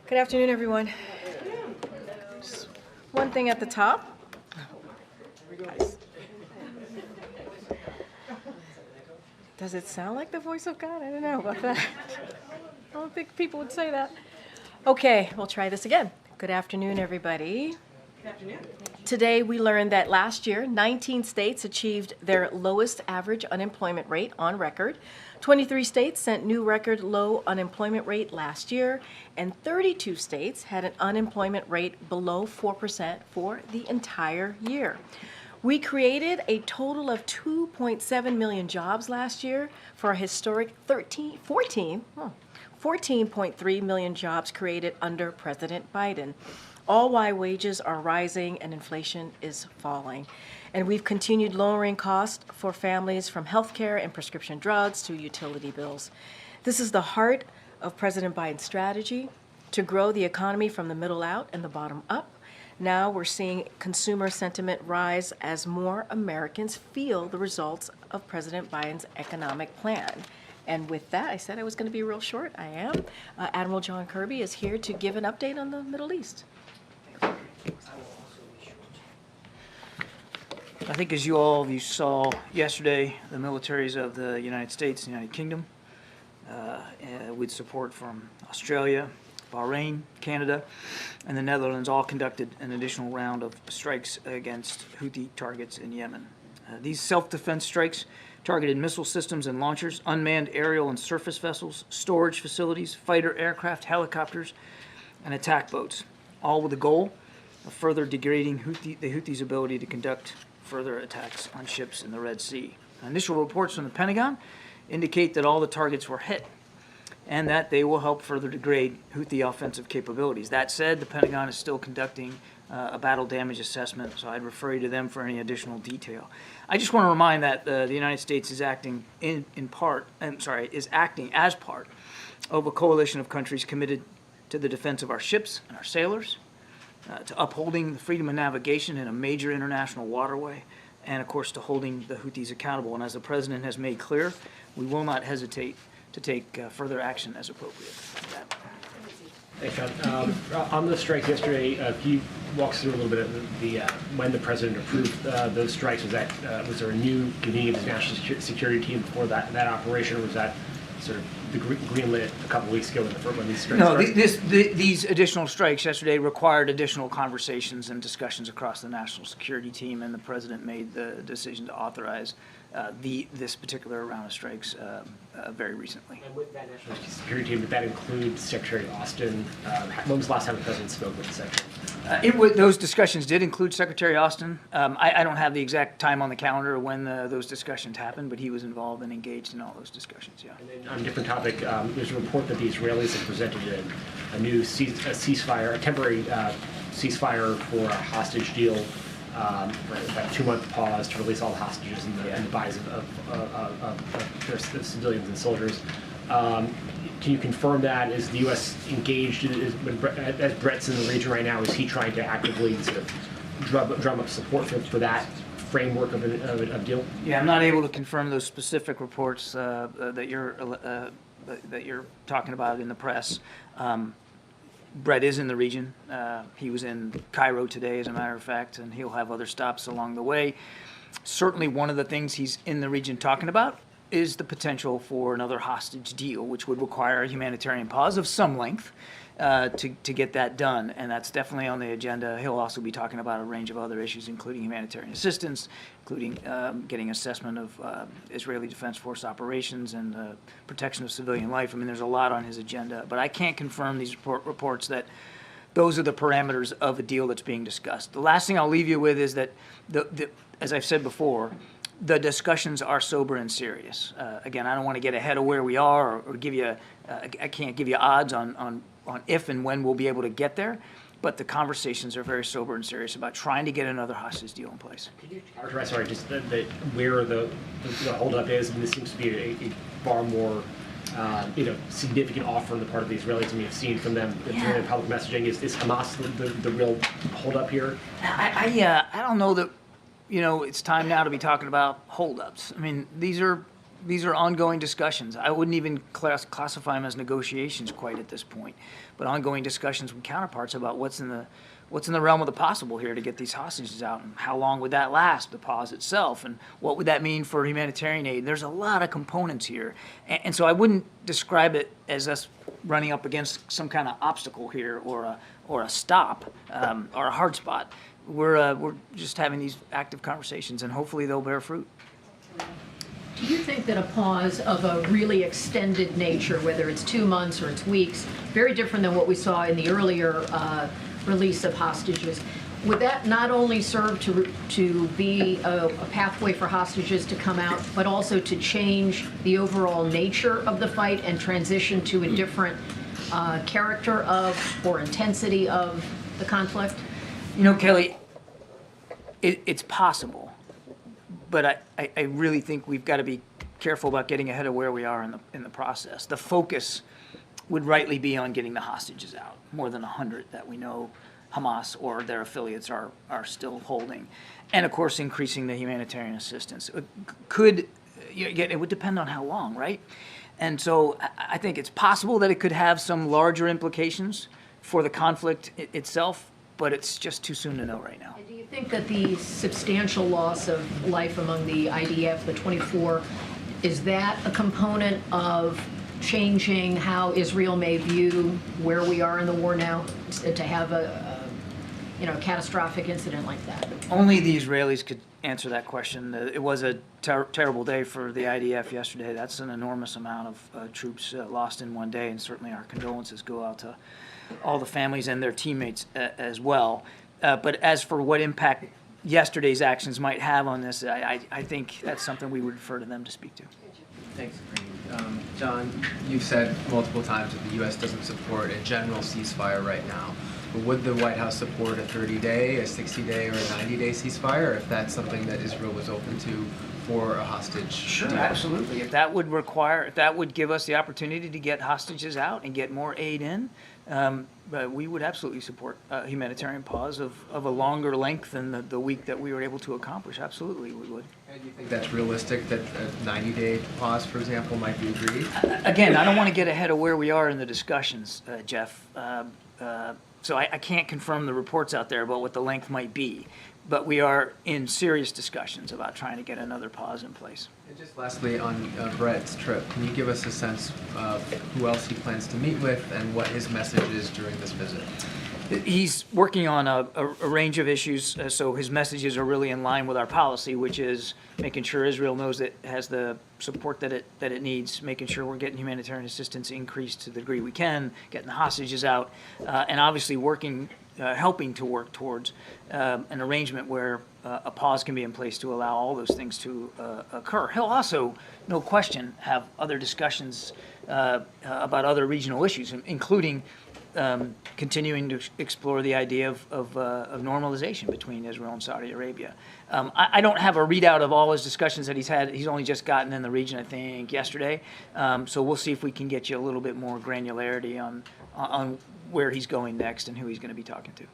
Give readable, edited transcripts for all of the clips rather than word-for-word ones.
Good afternoon, everyone. Just one thing at the top. Guys. Does it sound like the voice of God? I don't know about that. I don't think people would say that. Okay, we'll try this again. Good afternoon, everybody. Good afternoon. Today we learned that last year, 19 states achieved their lowest average unemployment rate on record. 23 states set new record low unemployment rate last year, and 32 states had an unemployment rate below 4% for the entire year. We created a total of 2.7 million jobs last year for a historic 14.3 million jobs created under President Biden. All while wages are rising and inflation is falling. And we've continued lowering costs for families from healthcare and prescription drugs to utility bills. This is the heart of President Biden's strategy to grow the economy from the middle out and the bottom up. Now we're seeing consumer sentiment rise as more Americans feel the results of President Biden's economic plan. And with that, I said I was going to be real short. I am. Admiral John Kirby is here to give an update on the Middle East. I think as you saw yesterday, the militaries of the United States and United Kingdom, with support from Australia, Bahrain, Canada, and the Netherlands, all conducted an additional round of strikes against Houthi targets in Yemen. These self-defense strikes targeted missile systems and launchers, unmanned aerial and surface vessels, storage facilities, fighter aircraft, helicopters, and attack boats, all with the goal of further degrading the Houthis' ability to conduct further attacks on ships in the Red Sea. Initial reports from the Pentagon indicate that all the targets were hit and that they will help further degrade Houthi offensive capabilities. That said, the Pentagon is still conducting a battle damage assessment, so I'd refer you to them for any additional detail. I just want to remind that the United States is acting is acting as part of a coalition of countries committed to the defense of our ships and our sailors, to upholding the freedom of navigation in a major international waterway, and of course to holding the Houthis accountable. And as the President has made clear, we will not hesitate to take further action as appropriate. Thanks, John. On the strikes yesterday, can you walk us through a little bit of the when the President approved those strikes? Was there a new convening of his national security team before that operation, or was that sort of the green lit a couple weeks ago when these strikes started? These additional strikes yesterday required additional conversations and discussions across the national security team, and the President made the decision to authorize this particular round of strikes very recently. And with that national security team, did that include Secretary Austin? When was the last time the President spoke with the Secretary? Those discussions did include Secretary Austin. I don't have the exact time on the calendar of when those discussions happened, but he was involved and engaged in all those discussions, yeah. And then on a different topic, there's a report that the Israelis have presented a new ceasefire, a temporary ceasefire for a hostage deal, about a 2-month pause to release all the hostages and the buys of civilians and soldiers. Can you confirm that? Is the U.S. engaged, as Brett's in the region right now, is he trying to actively sort of drum up support for that framework of a deal? Yeah, I'm not able to confirm those specific reports that you're talking about in the press. Brett is in the region. He was in Cairo today, as a matter of fact, and he'll have other stops along the way. Certainly one of the things he's in the region talking about is the potential for another hostage deal, which would require a humanitarian pause of some length to get that done, and that's definitely on the agenda. He'll also be talking about a range of other issues, including humanitarian assistance, including getting assessment of Israeli Defense Force operations and protection of civilian life. I mean, there's a lot on his agenda, but I can't confirm these reports that those are the parameters of a deal that's being discussed. The last thing I'll leave you with is that, as I've said before, the discussions are sober and serious. Again, I don't want to get ahead of where we are or give you, I can't give you odds on if and when we'll be able to get there, but the conversations are very sober and serious about trying to get another hostage deal in place. Can you characterize, just where the holdup is? And this seems to be a far more significant offer on the part of the Israelis than we've seen from them during the public messaging. Is Hamas the real holdup here? I don't know that, it's time now to be talking about holdups. I mean, these are these are ongoing discussions. I wouldn't even classify them as negotiations quite at this point, but ongoing discussions with counterparts about what's in the realm of the possible here to get these hostages out, and how long would that last, the pause itself, and what would that mean for humanitarian aid. There's a lot of components here, and so I wouldn't describe it as us running up against some kind of obstacle here, or a stop, or a hard spot. We're just having these active conversations, and hopefully they'll bear fruit. Do you think that a pause of a really extended nature, whether it's 2 months or it's weeks, very different than what we saw in the earlier release of hostages, would that not only serve to be a pathway for hostages to come out, but also to change the overall nature of the fight and transition to a different character of or intensity of the conflict? You know, Kelly, it's possible, but I really think we've got to be careful about getting ahead of where we are in the process. The focus would rightly be on getting the hostages out, more than 100 that we know Hamas or their affiliates are still holding, and of course increasing the humanitarian assistance. It would depend on how long, right? And so I think it's possible that it could have some larger implications for the conflict itself, but it's just too soon to know right now. And do you think that the substantial loss of life among the IDF, the 24, is that a component of changing how Israel may view where we are in the war now, to have a catastrophic incident like that? Only the Israelis could answer that question. It was a terrible day for the IDF yesterday. That's an enormous amount of troops lost in one day, and certainly our condolences go out to all the families and their teammates as well. But as for what impact yesterday's actions might have on this, I think that's something we would refer to them to speak to. Thanks, Karine. John, you've said multiple times that the U.S. doesn't support a general ceasefire right now. But would the White House support a 30-day, a 60-day, or a 90-day ceasefire if that's something that Israel was open to for a hostage? Sure, absolutely. If that would give us the opportunity to get hostages out and get more aid in, we would absolutely support a humanitarian pause of a longer length than the week that we were able to accomplish. Absolutely, we would. And do you think that's realistic, that a 90-day pause, for example, might be agreed? Again, I don't want to get ahead of where we are in the discussions, Jeff. So I can't confirm the reports out there about what the length might be. But we are in serious discussions about trying to get another pause in place. And just lastly, on Brett's trip, can you give us a sense of who else he plans to meet with and what his message is during this visit? He's working on a range of issues, so his messages are really in line with our policy, which is making sure Israel knows it has the support that it needs, making sure we're getting humanitarian assistance increased to the degree we can, getting the hostages out, and obviously helping to work towards an arrangement where a pause can be in place to allow all those things to occur. He'll also, no question, have other discussions about other regional issues, including continuing to explore the idea of normalization between Israel and Saudi Arabia. I don't have a readout of all his discussions that he's had. He's only just gotten in the region, I think, yesterday. So we'll see if we can get you a little bit more granularity on where he's going next and who he's going to be talking to.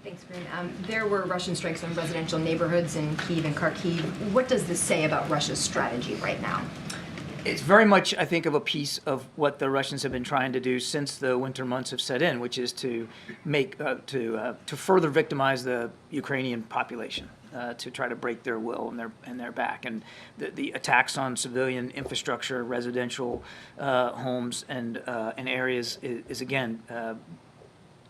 Thanks, Karine. There were Russian strikes on residential neighborhoods in Kyiv and Kharkiv. What does this say about Russia's strategy right now? It's very much, I think, of a piece of what the Russians have been trying to do since the winter months have set in, which is to further victimize the Ukrainian population, to try to break their will and their back. And the attacks on civilian infrastructure, residential homes, and areas is again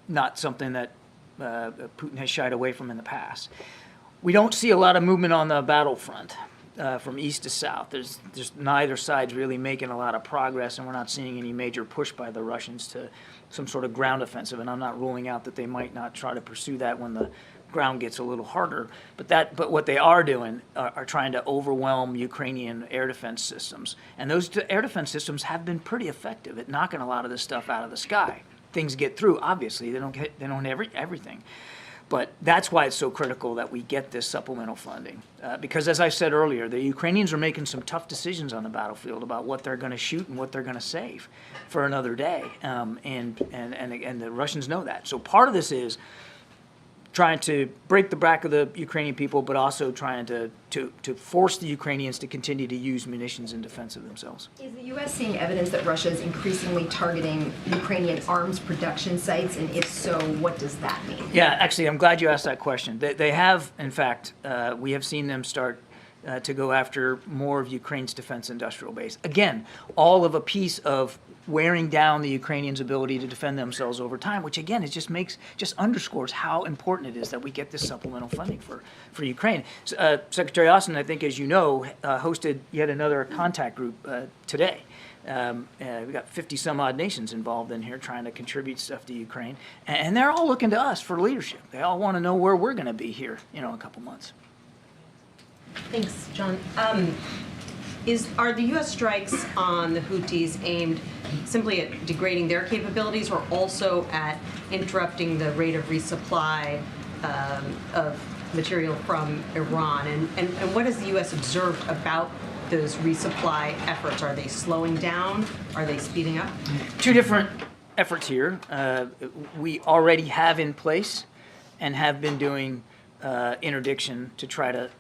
not something that Putin has shied away from in the past. We don't see a lot of movement on the battlefront. From east to south. There's neither side's really making a lot of progress, and we're not seeing any major push by the Russians to some sort of ground offensive, and I'm not ruling out that they might not try to pursue that when the ground gets a little harder. But what they are doing are trying to overwhelm Ukrainian air defense systems, and those air defense systems have been pretty effective at knocking a lot of this stuff out of the sky. Things get through, obviously. They don't have everything. But that's why it's so critical that we get this supplemental funding. Because as I said earlier, the Ukrainians are making some tough decisions on the battlefield about what they're going to shoot and what they're going to save for another day. And the Russians know that. So part of this is trying to break the back of the Ukrainian people, but also trying to force the Ukrainians to continue to use munitions in defense of themselves. Is the U.S. seeing evidence that Russia is increasingly targeting Ukrainian arms production sites? And if so, what does that mean? Yeah, actually, I'm glad you asked that question. They have, in fact, we have seen them start to go after more of Ukraine's defense industrial base. Again, all of a piece of wearing down the Ukrainians' ability to defend themselves over time, which again, it just underscores how important it is that we get this supplemental funding for Ukraine. Secretary Austin, I think, as you know, hosted yet another contact group today. We got 50 some odd nations involved in here trying to contribute stuff to Ukraine, and they're all looking to us for leadership. They all want to know where we're going to be here, in a couple months. Thanks, John. Are the U.S. strikes on the Houthis aimed simply at degrading their capabilities or also at interrupting the rate of resupply of material from Iran? And what has the U.S. observed about those resupply efforts? Are they slowing down? Are they speeding up? Two different efforts here. We already have in place and have been doing interdiction to try to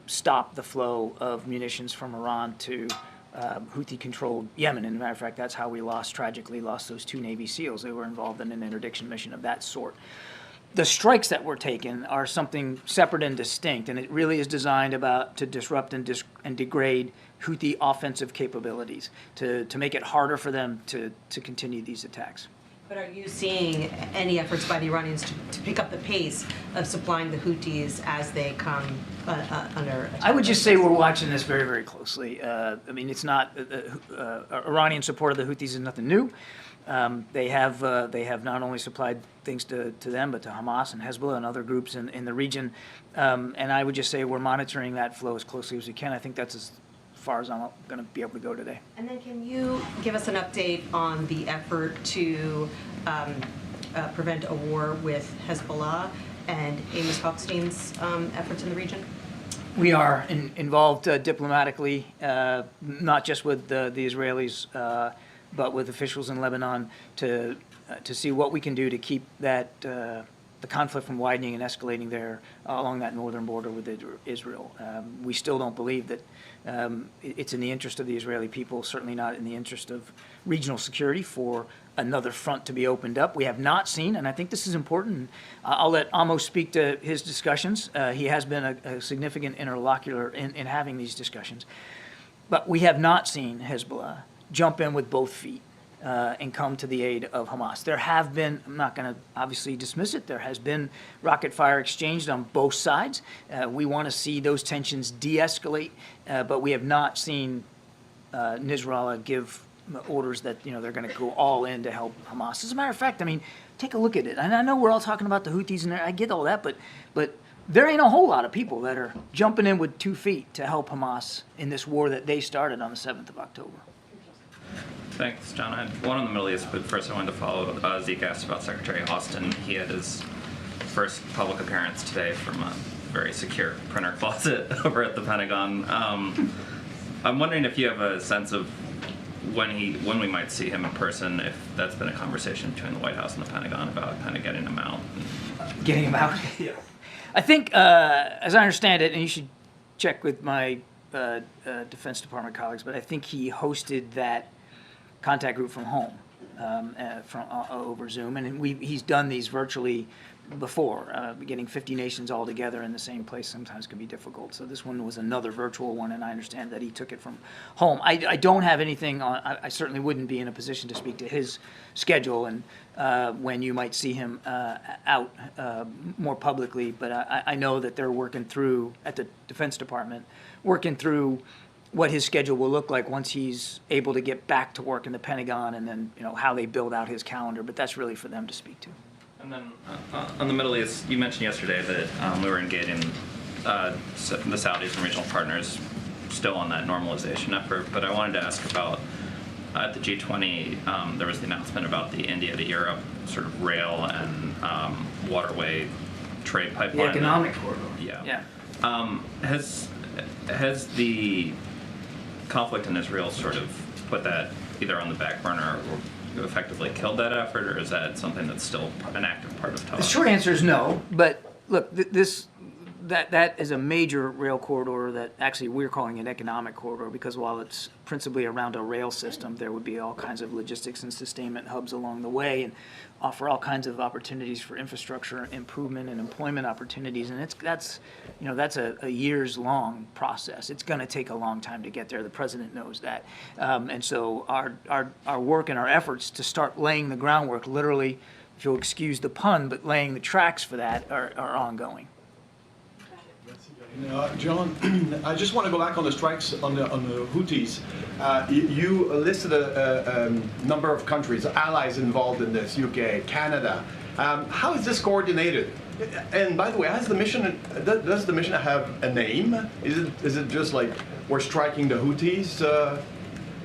stop the flow of munitions from Iran to Houthi-controlled Yemen. And as a matter of fact, that's how we tragically lost those 2 Navy SEALs. They were involved in an interdiction mission of that sort. The strikes that were taken are something separate and distinct, and it really is designed to disrupt and degrade Houthi offensive capabilities, to make it harder for them to continue these attacks. But are you seeing any efforts by the Iranians to pick up the pace of supplying the Houthis as they come under attack? I would just say we're watching this very, very closely. I mean, it's not Iranian support of the Houthis is nothing new. They have not only supplied things to them, but to Hamas and Hezbollah and other groups in the region. And I would just say we're monitoring that flow as closely as we can. I think that's as far as I'm going to be able to go today. And then can you give us an update on the effort to prevent a war with Hezbollah and Amos Hochstein's efforts in the region? We are involved diplomatically, not just with the Israelis, but with officials in Lebanon to see what we can do to keep that the conflict from widening and escalating there along that northern border with Israel. We still don't believe that it's in the interest of the Israeli people, certainly not in the interest of regional security for another front to be opened up. We have not seen, and I think this is important, I'll let Amos speak to his discussions. He has been a significant interlocutor in having these discussions. But we have not seen Hezbollah jump in with both feet and come to the aid of Hamas. There have been, I'm not going to obviously dismiss it, there has been rocket fire exchanged on both sides. We want to see those tensions de-escalate, but we have not seen Nasrallah give orders that they're going to go all in to help Hamas. As a matter of fact, I mean, take a look at it. And I know we're all talking about the Houthis, and I get all that, but there ain't a whole lot of people that are jumping in with 2 feet to help Hamas in this war that they started on the 7th of October. Thanks, John. I had one on the Middle East, but first I wanted to follow. Zeke asked about Secretary Austin. He had his first public appearance today from a very secure printer closet over at the Pentagon. I'm wondering if you have a sense of when we might see him in person, if that's been a conversation between the White House and the Pentagon about kind of getting him out. Getting him out? Yeah. I think, as I understand it, and you should check with my Defense Department colleagues, but I think he hosted that contact group from home, over Zoom, and he's done these virtually before. Getting 50 nations all together in the same place sometimes can be difficult. So this one was another virtual one, and I understand that he took it from home. I don't have anything on. I certainly wouldn't be in a position to speak to his schedule and when you might see him out more publicly. But I know that they're working through at the Defense Department, working through what his schedule will look like once he's able to get back to work in the Pentagon, and then how they build out his calendar. But that's really for them to speak to. And then on the Middle East, you mentioned yesterday that we were engaging the Saudis and regional partners still on that normalization effort. But I wanted to ask about at the G20, there was the announcement about the India to Europe sort of rail and waterway trade pipeline. The economic corridor. Yeah. Has the conflict in Israel sort of put that either on the back burner or effectively killed that effort, or is that something that's still an active part of talk? The short answer is no, but look, that is a major rail corridor that actually we're calling an economic corridor, because while it's principally around a rail system, there would be all kinds of logistics and sustainment hubs along the way and offer all kinds of opportunities for infrastructure improvement and employment opportunities. And that's a years long process. It's going to take a long time to get there. The president knows that. And so our work and our efforts to start laying the groundwork, literally, if you'll excuse the pun, but laying the tracks for that are ongoing. John, I just want to go back on the strikes on the Houthis. You listed a number of countries, allies involved in this, UK, Canada. How is this coordinated? And by the way, does the mission have a name? Is it just like we're striking the Houthis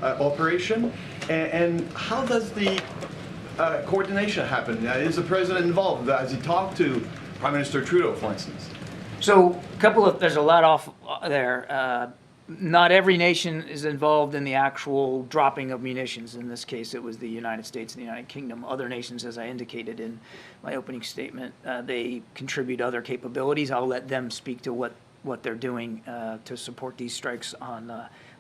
operation? And how does the coordination happen? Is the president involved? Has he talked to Prime Minister Trudeau, for instance? So there's a lot off there. Not every nation is involved in the actual dropping of munitions. In this case, it was the United States and the United Kingdom. Other nations, as I indicated in my opening statement, they contribute other capabilities. I'll let them speak to what they're doing to support these strikes on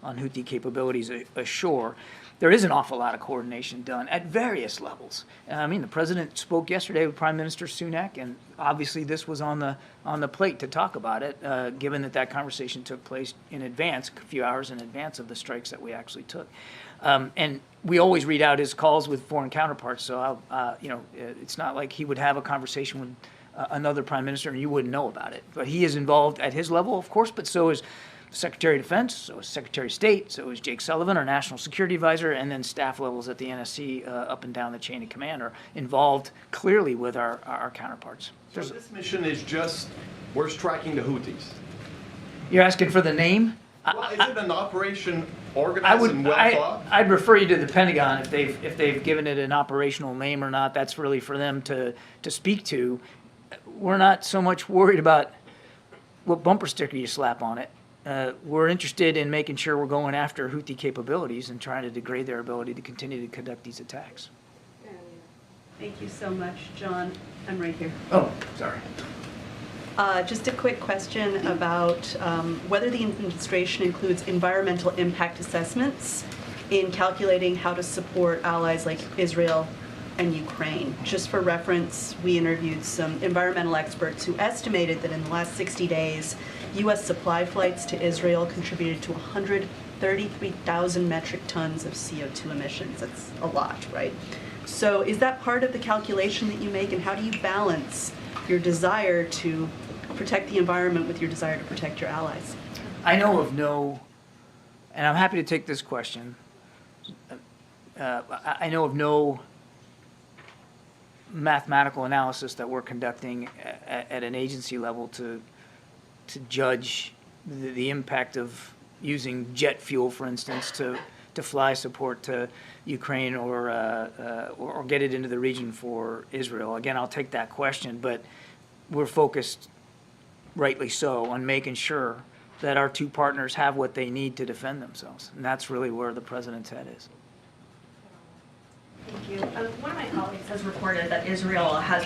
Houthi capabilities ashore. There is an awful lot of coordination done at various levels. I mean, the president spoke yesterday with Prime Minister Sunak, and obviously this was on the plate to talk about it, given that conversation took place in advance, a few hours in advance of the strikes that we actually took. And we always read out his calls with foreign counterparts, so it's not like he would have a conversation with another prime minister and you wouldn't know about it. But he is involved at his level, of course, but so is Secretary of Defense, so is Secretary of State, so is Jake Sullivan, our National Security Advisor, and then staff levels at the NSC up and down the chain of command are involved clearly with our counterparts. So this mission is just, we're striking the Houthis. You're asking for the name? Well, is it an operation organized and well thought? I'd refer you to the Pentagon if they've given it an operational name or not. That's really for them to speak to. We're not so much worried about what bumper sticker you slap on it. We're interested in making sure we're going after Houthi capabilities and trying to degrade their ability to continue to conduct these attacks. Thank you so much, John. I'm right here. Oh, sorry. Just a quick question about whether the administration includes environmental impact assessments in calculating how to support allies like Israel and Ukraine. Just for reference, we interviewed some environmental experts who estimated that in the last 60 days, U.S. supply flights to Israel contributed to 133,000 metric tons of CO2 emissions. That's a lot, right? So is that part of the calculation that you make, and how do you balance your desire to protect the environment with your desire to protect your allies? I know of no, and I'm happy to take this question. I know of no mathematical analysis that we're conducting at an agency level to judge the impact of using jet fuel, for instance, to fly support to Ukraine or get it into the region for Israel. Again, I'll take that question, but we're focused, rightly so, on making sure that our two partners have what they need to defend themselves. And that's really where the president's head is. Thank you. One of my colleagues has reported that Israel has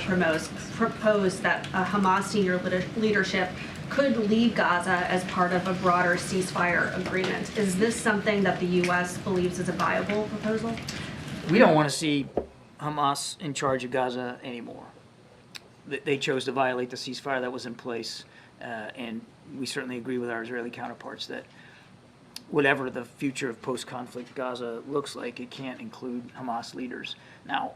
proposed that Hamas senior leadership could leave Gaza as part of a broader ceasefire agreement. Is this something that the U.S. believes is a viable proposal? We don't want to see Hamas in charge of Gaza anymore. They chose to violate the ceasefire that was in place, and we certainly agree with our Israeli counterparts that whatever the future of post-conflict Gaza looks like, it can't include Hamas leaders. Now,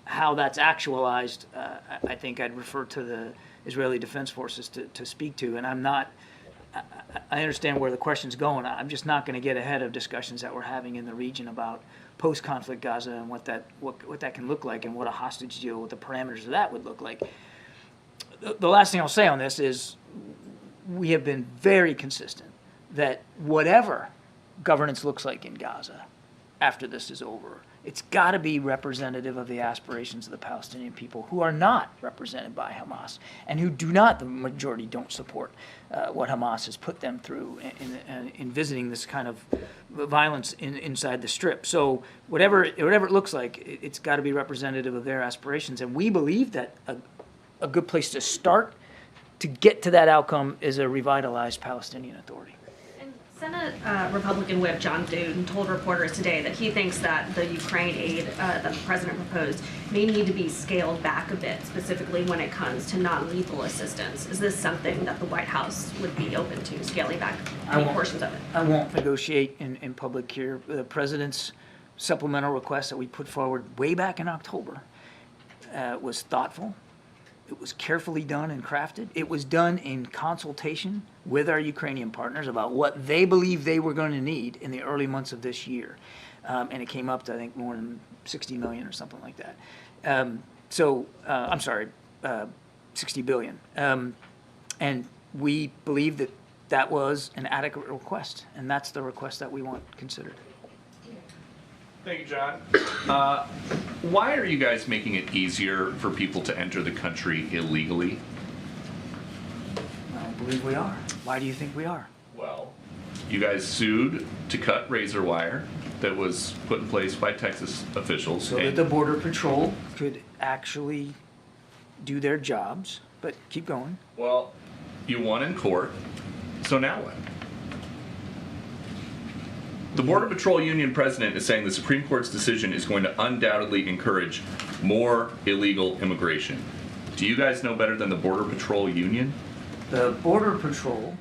how that's actualized, I think I'd refer to the Israeli Defense Forces to speak to, and I understand where the question's going. I'm just not going to get ahead of discussions that we're having in the region about post-conflict Gaza and what that can look like and what a hostage deal, what the parameters of that would look like. The last thing I'll say on this is we have been very consistent that whatever governance looks like in Gaza after this is over, it's got to be representative of the aspirations of the Palestinian people who are not represented by Hamas and who do not, the majority don't support what Hamas has put them through in visiting this kind of violence inside the Strip. So whatever it looks like, it's got to be representative of their aspirations. And we believe that a good place to start to get to that outcome is a revitalized Palestinian Authority. And Senate Republican Whip John Thune told reporters today that he thinks that the Ukraine aid that the president proposed may need to be scaled back a bit, specifically when it comes to non-lethal assistance. Is this something that the White House would be open to, scaling back any portions of it? I won't negotiate in public here. The president's supplemental request that we put forward way back in October was thoughtful. It was carefully done and crafted. It was done in consultation with our Ukrainian partners about what they believed they were going to need in the early months of this year. And it came up to, I think, more than 60 million or something like that. I'm sorry, 60 billion. And we believe that that was an adequate request, and that's the request that we want considered. Thank you, John. Why are you guys making it easier for people to enter the country illegally? I believe we are. Why do you think we are? Well, you guys sued to cut razor wire that was put in place by Texas officials. So that the Border Patrol could actually do their jobs, but keep going. Well, you won in court, so now what? The Border Patrol Union president is saying the Supreme Court's decision is going to undoubtedly encourage more illegal immigration. Do you guys know better than the Border Patrol Union? The Border Patrol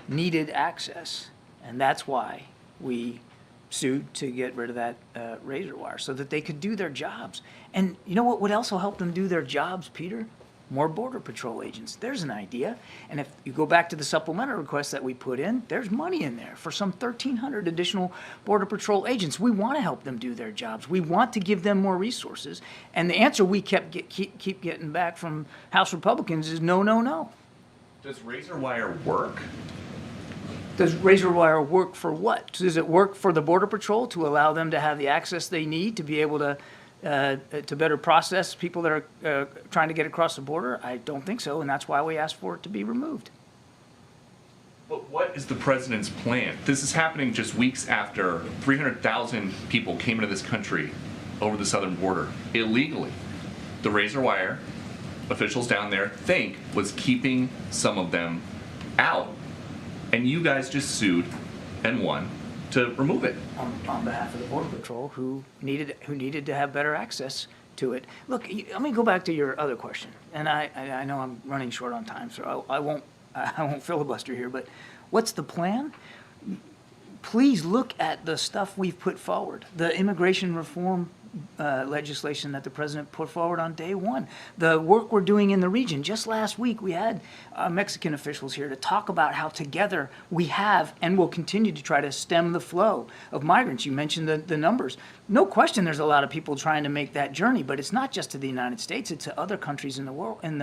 needed access, and that's why we sued to get rid of that razor wire, so that they could do their jobs. And you know what would also help them do their jobs, Peter? More Border Patrol agents. There's an idea. And if you go back to the supplemental request that we put in, there's money in there for some 1,300 additional Border Patrol agents. We want to help them do their jobs. We want to give them more resources. And the answer we keep getting back from House Republicans is no, no, no. Does razor wire work? Does razor wire work for what? Does it work for the Border Patrol to allow them to have the access they need to be able to better process people that are trying to get across the border? I don't think so, and that's why we asked for it to be removed. But what is the president's plan? This is happening just weeks after 300,000 people came into this country over the southern border illegally. The razor wire officials down there think was keeping some of them out, and you guys just sued and won to remove it. On behalf of the Border Patrol, who needed to have better access to it. Look, let me go back to your other question, and I know I'm running short on time, so I won't filibuster here. But what's the plan? Please look at the stuff we've put forward. The immigration reform legislation that the president put forward on day one. The work we're doing in the region. Just last week, we had Mexican officials here to talk about how together we have and will continue to try to stem the flow of migrants. You mentioned the numbers. No question there's a lot of people trying to make that journey, but it's not just to the United States, it's to other countries in the world, in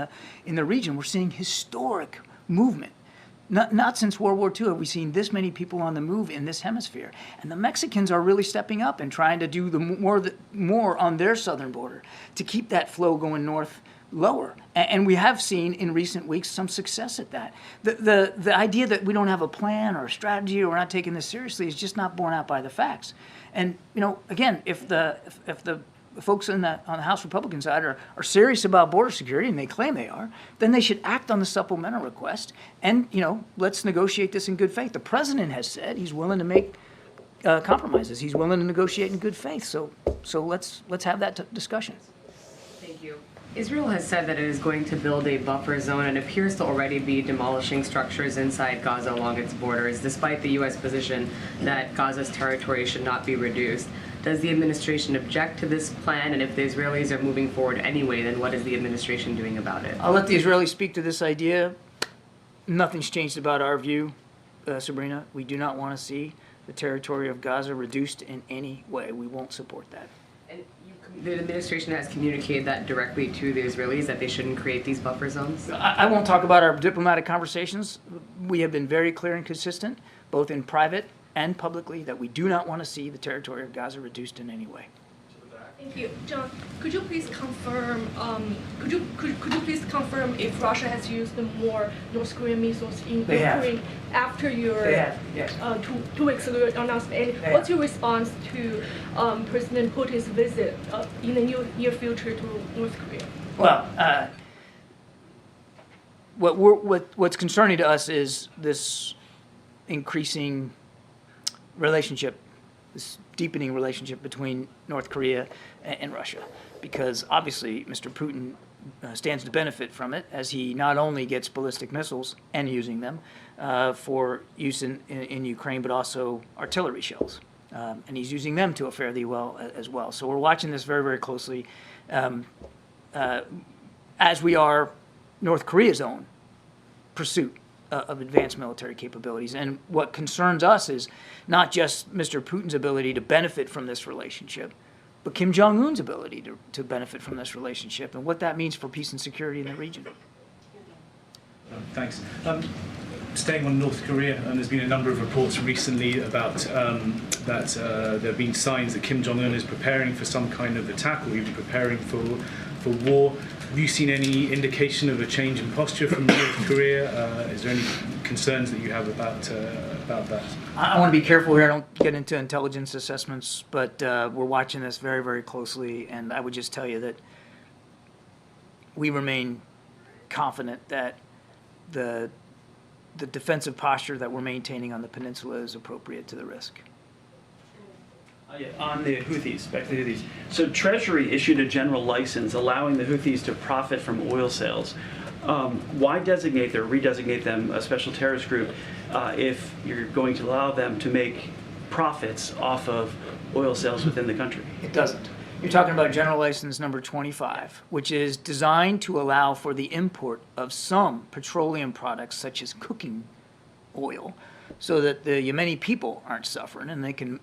the region. We're seeing historic movement. Not since World War II have we seen this many people on the move in this hemisphere. And the Mexicans are really stepping up and trying to do more on their southern border to keep that flow going north lower. And we have seen in recent weeks some success at that. The idea that we don't have a plan or a strategy or we're not taking this seriously is just not borne out by the facts. And, again, if the folks on the House Republican side are serious about border security, and they claim they are, then they should act on the supplemental request and, let's negotiate this in good faith. The president has said he's willing to make compromises. He's willing to negotiate in good faith. So let's have that discussion. Thank you. Israel has said that it is going to build a buffer zone and appears to already be demolishing structures inside Gaza along its borders, despite the U.S. position that Gaza's territory should not be reduced. Does the administration object to this plan? And if the Israelis are moving forward anyway, then what is the administration doing about it? I'll let the Israelis speak to this idea. Nothing's changed about our view, Sabrina. We do not want to see the territory of Gaza reduced in any way. We won't support that. And the administration has communicated that directly to the Israelis, that they shouldn't create these buffer zones? I won't talk about our diplomatic conversations. We have been very clear and consistent, both in private and publicly, that we do not want to see the territory of Gaza reduced in any way. Thank you, John. Could you please confirm? Could you please confirm if Russia has used more North Korean missiles in Ukraine after your 2 weeks ago announcement? And what's your response to President Putin's visit in the near future to North Korea? Well, what's concerning to us is this increasing relationship, this deepening relationship between North Korea and Russia, because obviously Mr. Putin stands to benefit from it, as he not only gets ballistic missiles and using them for use in Ukraine, but also artillery shells. And he's using them to a fairly well as well. So we're watching this very, very closely, as we are North Korea's own pursuit of advanced military capabilities. And what concerns us is not just Mr. Putin's ability to benefit from this relationship, but Kim Jong-un's ability to benefit from this relationship and what that means for peace and security in the region. Thanks. Staying on North Korea, and there's been a number of reports recently about that there have been signs that Kim Jong-un is preparing for some kind of attack or even preparing for war. Have you seen any indication of a change in posture from North Korea? Is there any concerns that you have about that? I want to be careful here. I don't get into intelligence assessments, but we're watching this very, very closely. And I would just tell you that we remain confident that the defensive posture that we're maintaining on the peninsula is appropriate to the risk. On the Houthis, back to the Houthis. So Treasury issued a general license allowing the Houthis to profit from oil sales. Why redesignate them a special terrorist group if you're going to allow them to make profits off of oil sales within the country? It doesn't. You're talking about General License number 25, which is designed to allow for the import of some petroleum products such as cooking oil, so that the Yemeni people aren't suffering and they can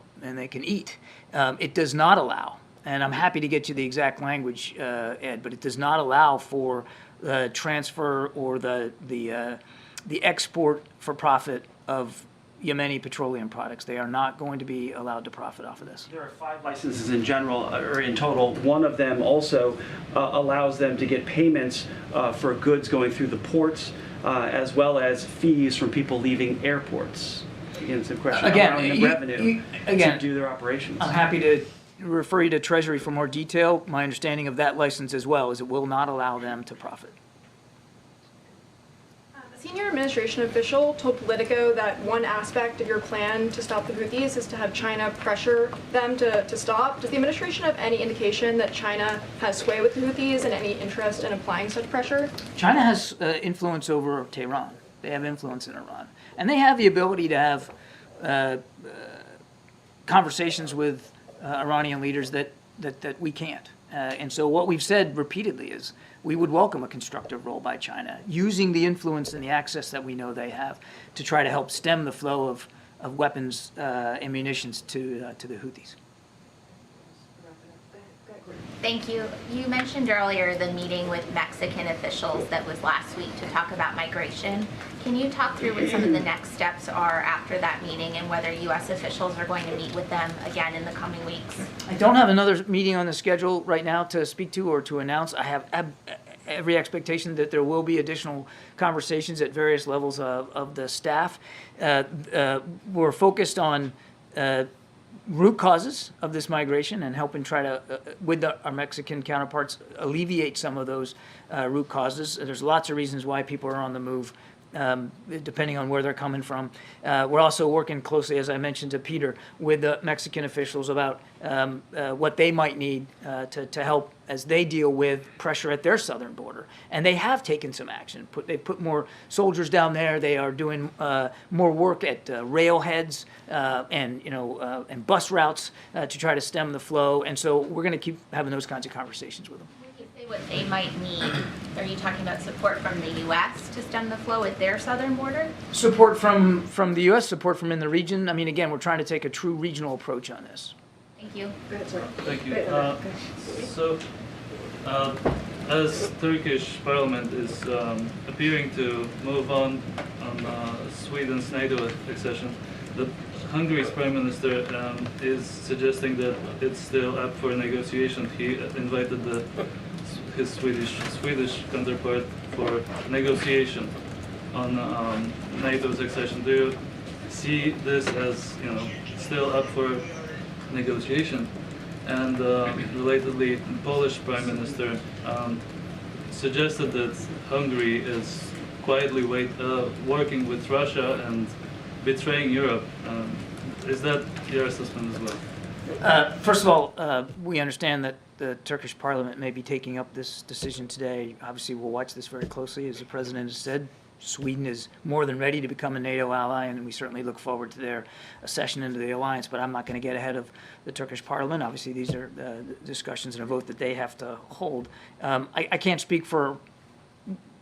eat. It does not allow, and I'm happy to get you the exact language, Ed, but it does not allow for the transfer or the export for profit of Yemeni petroleum products. They are not going to be allowed to profit off of this. There are 5 licenses in general, or in total. One of them also allows them to get payments for goods going through the ports, as well as fees from people leaving airports. Again, it's a question of allowing them revenue to do their operations. I'm happy to refer you to Treasury for more detail. My understanding of that license as well is it will not allow them to profit. A senior administration official told Politico that one aspect of your plan to stop the Houthis is to have China pressure them to stop. Does the administration have any indication that China has sway with the Houthis and any interest in applying such pressure? China has influence over Tehran. They have influence in Iran. And they have the ability to have conversations with Iranian leaders that we can't. And so what we've said repeatedly is we would welcome a constructive role by China, using the influence and the access that we know they have to try to help stem the flow of weapons and munitions to the Houthis. Thank you. You mentioned earlier the meeting with Mexican officials that was last week to talk about migration. Can you talk through what some of the next steps are after that meeting and whether U.S. officials are going to meet with them again in the coming weeks? I don't have another meeting on the schedule right now to speak to or to announce. I have every expectation that there will be additional conversations at various levels of the staff. We're focused on root causes of this migration and helping try to, with our Mexican counterparts, alleviate some of those root causes. There's lots of reasons why people are on the move, depending on where they're coming from. We're also working closely, as I mentioned to Peter, with the Mexican officials about what they might need to help as they deal with pressure at their southern border. And they have taken some action. They've put more soldiers down there. They are doing more work at railheads and bus routes to try to stem the flow. And so we're going to keep having those kinds of conversations with them. What they might need, are you talking about support from the U.S. to stem the flow at their southern border? Support from the U.S., support from in the region. I mean, again, we're trying to take a true regional approach on this. Thank you. Thank you. As Turkish parliament is appearing to move on Sweden's NATO accession, Hungary's prime minister is suggesting that it's still up for negotiation. He invited his Swedish counterpart for negotiation on NATO's accession. Do you see this as still up for negotiation? And relatedly, the Polish prime minister suggested that Hungary is quietly working with Russia and betraying Europe. Is that your assessment as well? First of all, we understand that the Turkish parliament may be taking up this decision today. Obviously, we'll watch this very closely. As the president has said, Sweden is more than ready to become a NATO ally, and we certainly look forward to their accession into the alliance, but I'm not going to get ahead of the Turkish parliament. Obviously, these are discussions and a vote that they have to hold. I can't speak for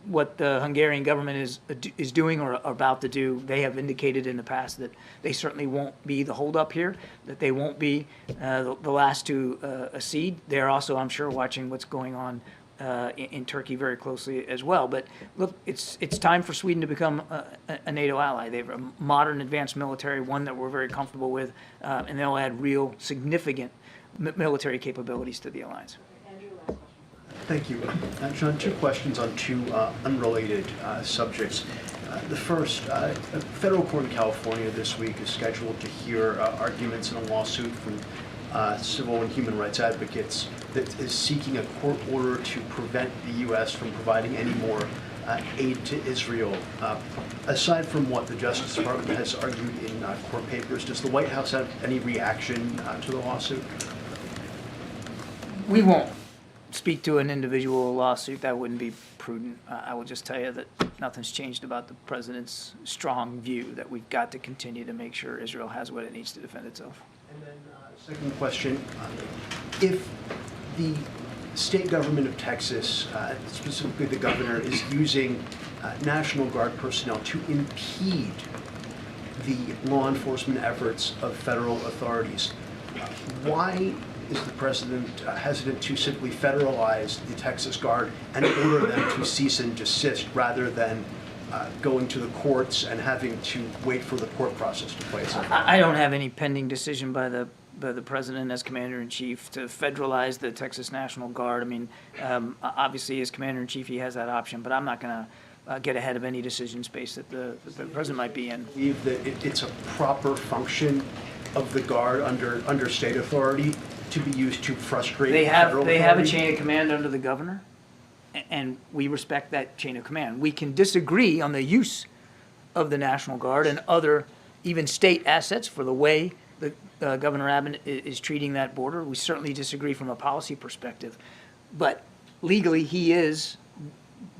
what the Hungarian government is doing or about to do. They have indicated in the past that they certainly won't be the holdup here, that they won't be the last to accede. They're also, I'm sure, watching what's going on in Turkey very closely as well. But look, it's time for Sweden to become a NATO ally. They have a modern, advanced military, one that we're very comfortable with, and they'll add real, significant military capabilities to the alliance. Thank you. John, two questions on two unrelated subjects. The first, a federal court in California this week is scheduled to hear arguments in a lawsuit from civil and human rights advocates that is seeking a court order to prevent the U.S. from providing any more aid to Israel. Aside from what the Justice Department has argued in court papers, does the White House have any reaction to the lawsuit? We won't speak to an individual lawsuit. That wouldn't be prudent. I will just tell you that nothing's changed about the president's strong view that we've got to continue to make sure Israel has what it needs to defend itself. And then second question, if the state government of Texas, specifically the governor, is using National Guard personnel to impede the law enforcement efforts of federal authorities, why is the president hesitant to simply federalize the Texas Guard and order them to cease and desist rather than going to the courts and having to wait for the court process to play itself out? I don't have any pending decision by the president as commander-in-chief to federalize the Texas National Guard. I mean, obviously as commander-in-chief he has that option, but I'm not going to get ahead of any decision space that the president might be in. Believe that it's a proper function of the Guard under state authority to be used to frustrate federal authority? They have a chain of command under the governor, and we respect that chain of command. We can disagree on the use of the National Guard and other, even state assets for the way that Governor Abbott is treating that border. We certainly disagree from a policy perspective, but legally he is,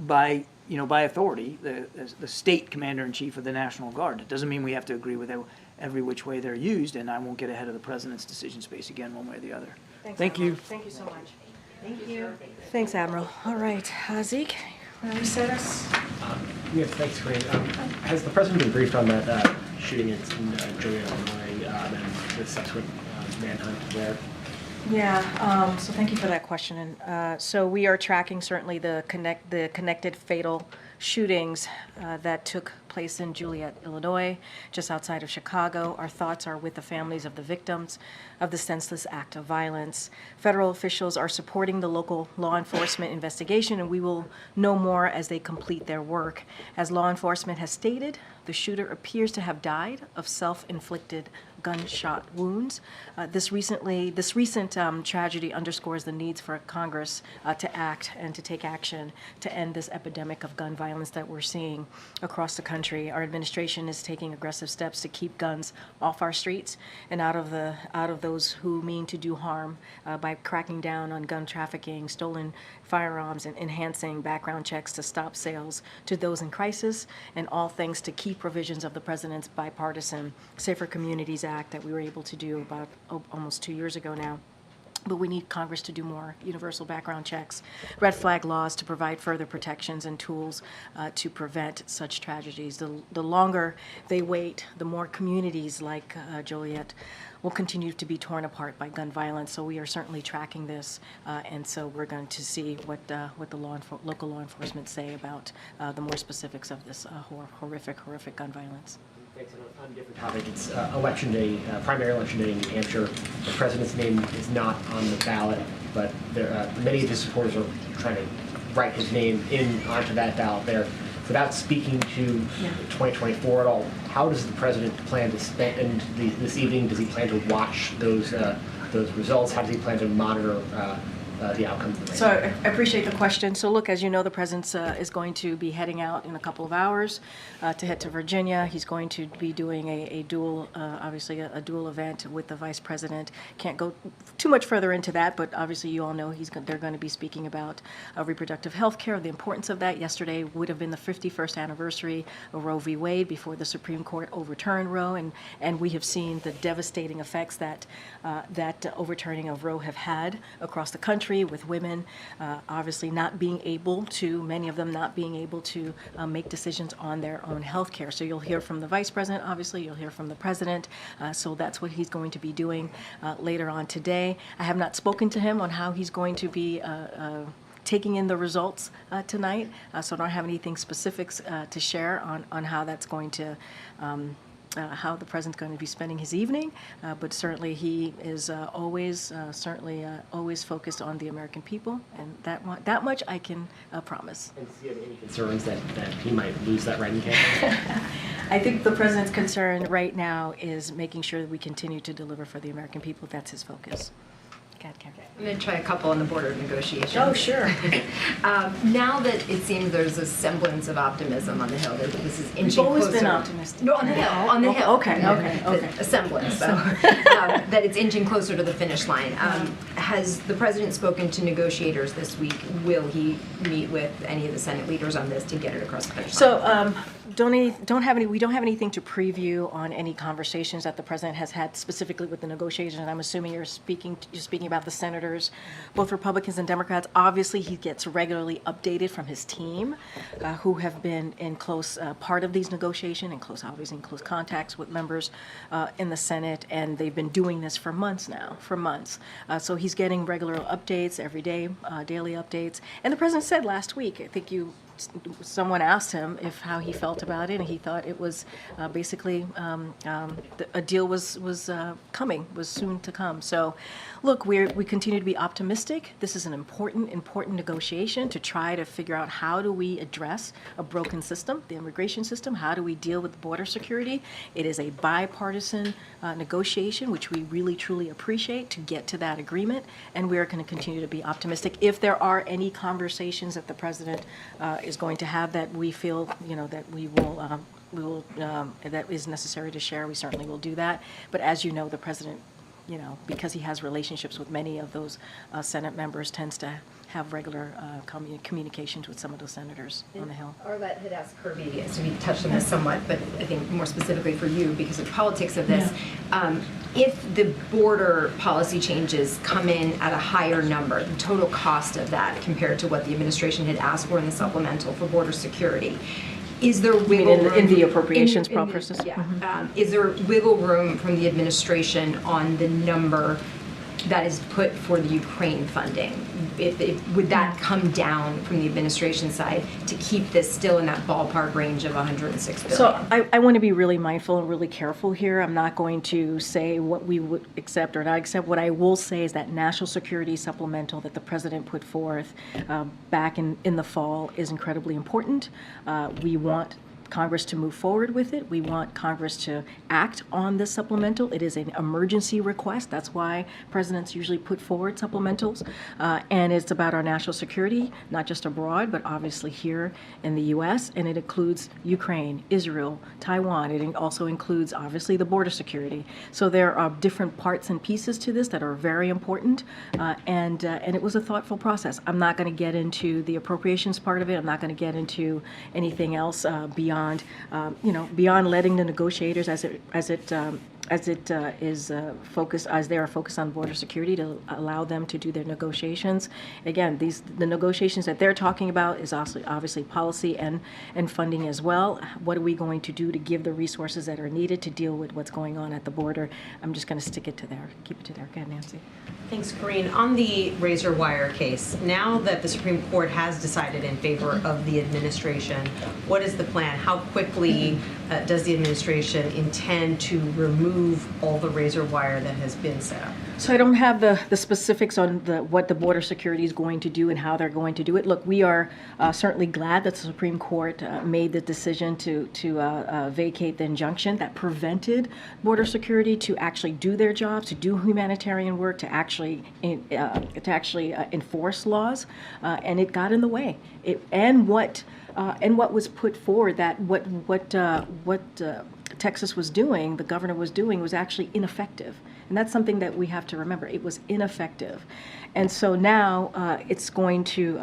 by authority, the state commander-in-chief of the National Guard. It doesn't mean we have to agree with every which way they're used, and I won't get ahead of the president's decision space again one way or the other. Thank you. Thank you so much. Thank you. Thanks, Admiral. All right, Zeke, want to reset us? Yes, thanks, Karine. Has the president been briefed on that shooting in Joliet, Illinois, and the subsequent manhunt there? Yeah, so thank you for that question. And so we are tracking certainly the connected fatal shootings that took place in Joliet, Illinois, just outside of Chicago. Our thoughts are with the families of the victims of the senseless act of violence. Federal officials are supporting the local law enforcement investigation, and we will know more as they complete their work. As law enforcement has stated, the shooter appears to have died of self-inflicted gunshot wounds. This recent tragedy underscores the needs for Congress to act and to take action to end this epidemic of gun violence that we're seeing across the country. Our administration is taking aggressive steps to keep guns off our streets and out of those who mean to do harm by cracking down on gun trafficking, stolen firearms, and enhancing background checks to stop sales to those in crisis, and all thanks to key provisions of the president's bipartisan Safer Communities Act that we were able to do about almost 2 years ago now. But we need Congress to do more: universal background checks, red flag laws to provide further protections and tools to prevent such tragedies. The longer they wait, the more communities like Joliet will continue to be torn apart by gun violence. So we are certainly tracking this, and so we're going to see what the local law enforcement say about the more specifics of this horrific gun violence. Thanks. On a different topic, it's election day, primary election day in New Hampshire. The president's name is not on the ballot, but many of his supporters are trying to write his name onto that ballot there. Without speaking to 2024 at all, how does the president plan to spend this evening? Does he plan to watch those results? How does he plan to monitor the outcome of the race? So I appreciate the question. So look, as you know, the president is going to be heading out in a couple of hours to head to Virginia. He's going to be doing a dual, obviously a dual event with the vice president. Can't go too much further into that, but obviously you all know they're going to be speaking about reproductive health care, the importance of that. Yesterday would have been the 51st anniversary of Roe v. Wade before the Supreme Court overturned Roe, and we have seen the devastating effects that that overturning of Roe have had across the country, with women obviously not being able to, many of them not being able to make decisions on their own health care. So you'll hear from the vice president, obviously, you'll hear from the president. So that's what he's going to be doing later on today. I have not spoken to him on how he's going to be taking in the results tonight, so I don't have anything specifics to share on how that's going to how the president's going to be spending his evening, but certainly he is always focused on the American people, and that much I can promise. And do you have any concerns that he might lose that writing campaign? I think the president's concern right now is making sure that we continue to deliver for the American people. That's his focus. I'm going to try a couple on the border negotiations. Oh, sure. Now that it seems there's a semblance of optimism on the Hill, that this is inching We've always closer. been optimistic. No, on the Hill. On the Hill. Okay. A semblance, so that it's inching closer to the finish line. Has the president spoken to negotiators this week? Will he meet with any of the Senate leaders on this to get it across the finish line? So we don't have anything to preview on any conversations that the president has had specifically with the negotiators. And I'm assuming you're speaking about the senators, both Republicans and Democrats. Obviously, he gets regularly updated from his team, who have been in close part of these negotiations, obviously in close contacts with members in the Senate, and they've been doing this for months now, so he's getting regular updates every day, daily updates. And the president said last week, I think someone asked him how he felt about it, and he thought it was basically a deal was soon to come. So, look, we continue to be optimistic. This is an important negotiation to try to figure out how do we address a broken system, the immigration system. How do we deal with border security? It is a bipartisan negotiation, which we really truly appreciate, to get to that agreement, and we are going to continue to be optimistic. If there are any conversations that the president is going to have that we feel, that we will that is necessary to share, we certainly will do that. But as you know, the president, because he has relationships with many of those Senate members, tends to have regular communications with some of those senators on the Hill. Arlette had asked Kirby, so we touched on this somewhat, but I think more specifically for you because of the politics of this. If the border policy changes come in at a higher number, the total cost of that compared to what the administration had asked for in the supplemental for border security, is there wiggle room in the appropriations process? Yeah. Is there wiggle room from the administration on the number that is put for the Ukraine funding? Would that come down from the administration side to keep this still in that ballpark range of $106 billion? So I want to be really mindful and really careful here. I'm not going to say what we would accept or not accept. What I will say is that national security supplemental that the president put forth back in the fall is incredibly important. We want Congress to move forward with it. We want Congress to act on this supplemental. It is an emergency request. That's why presidents usually put forward supplementals. And it's about our national security, not just abroad, but obviously here in the U.S. And it includes Ukraine, Israel, Taiwan. It also includes, obviously, the border security. So there are different parts and pieces to this that are very important. And it was a thoughtful process. I'm not going to get into the appropriations part of it. I'm not going to get into anything else beyond letting the negotiators as it is focused, as they are focused on border security, to allow them to do their negotiations. Again, the negotiations that they're talking about is also obviously policy and funding as well. What are we going to do to give the resources that are needed to deal with what's going on at the border? I'm just going to keep it to there. Go ahead, Nancy. Thanks, Karine. On the razor wire case, now that the Supreme Court has decided in favor of the administration, what is the plan? How quickly does the administration intend to remove all the razor wire that has been set up? So I don't have the specifics on what the border security is going to do and how they're going to do it. Look, we are certainly glad that the Supreme Court made the decision to vacate the injunction that prevented border security to actually do their jobs, to do humanitarian work, to actually enforce laws, and it got in the way. And what was put forward, that what Texas was doing, the governor was doing, was actually ineffective. And that's something that we have to remember. It was ineffective. And so now it's going to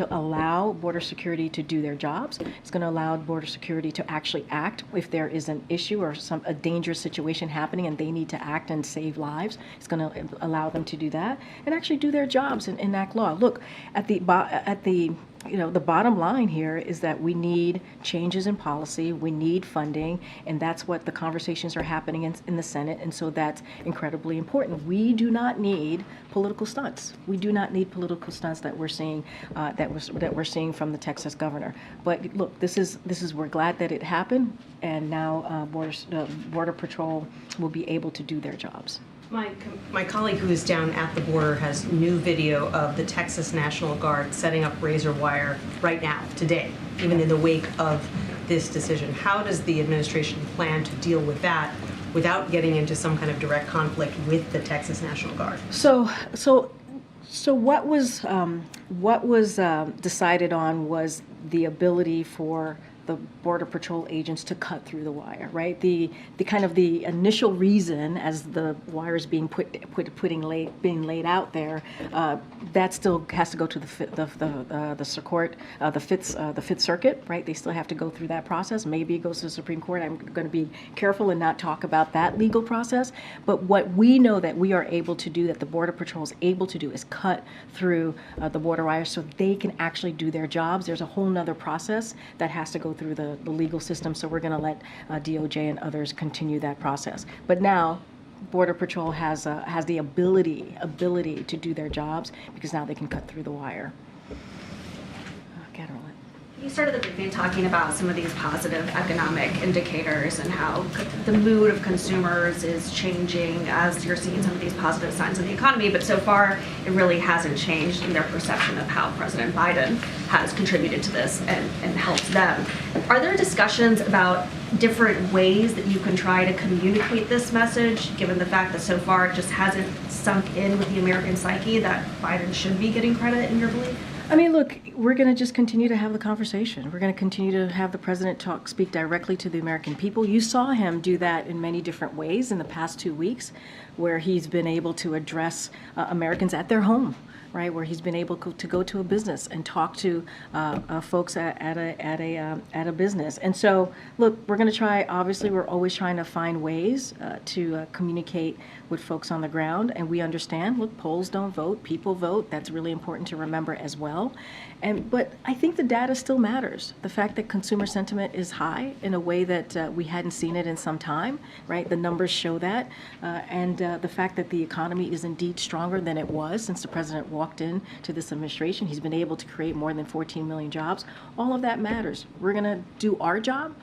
allow border security to do their jobs. It's going to allow border security to actually act if there is an issue or a dangerous situation happening and they need to act and save lives. It's going to allow them to do that and actually do their jobs and enact law. Look, the bottom line here is that we need changes in policy, we need funding, and that's what the conversations are happening in the Senate, and so that's incredibly important. We do not need political stunts. We do not need political stunts that we're seeing that we're seeing from the Texas governor. But look, we're glad that it happened, and now Border Patrol will be able to do their jobs. My colleague who is down at the border has new video of the Texas National Guard setting up razor wire right now, today, even in the wake of this decision. How does the administration plan to deal with that without getting into some kind of direct conflict with the Texas National Guard? So what was decided on was the ability for the Border Patrol agents to cut through the wire, right? The kind of the initial reason, as the wire is being being laid out there, that still has to go to the Fifth Circuit, right? They still have to go through that process. Maybe it goes to the Supreme Court. I'm going to be careful and not talk about that legal process. But what we know that we are able to do, that the Border Patrol is able to do, is cut through the border wire so they can actually do their jobs. There's a whole nother process that has to go through the legal system, so we're going to let DOJ and others continue that process. But now, Border Patrol has the ability to do their jobs because now they can cut through the wire. Karine. You started the briefing talking about some of these positive economic indicators and how the mood of consumers is changing as you're seeing some of these positive signs in the economy, but so far it really hasn't changed in their perception of how President Biden has contributed to this and helped them. Are there discussions about different ways that you can try to communicate this message, given the fact that so far it just hasn't sunk in with the American psyche that Biden should be getting credit, in your belief? I mean, look, we're going to just continue to have the conversation. We're going to continue to have the president speak directly to the American people. You saw him do that in many different ways in the past 2 weeks, where he's been able to address Americans at their home, right? Where he's been able to go to a business and talk to folks at a business. And so, look, we're going to try. Obviously, we're always trying to find ways to communicate with folks on the ground, and we understand. Look, polls don't vote; people vote. That's really important to remember as well. But I think the data still matters. The fact that consumer sentiment is high in a way that we hadn't seen it in some time, right? The numbers show that, and the fact that the economy is indeed stronger than it was since the president walked in to this administration. He's been able to create more than 14 million jobs. All of that matters. We're going to do our job.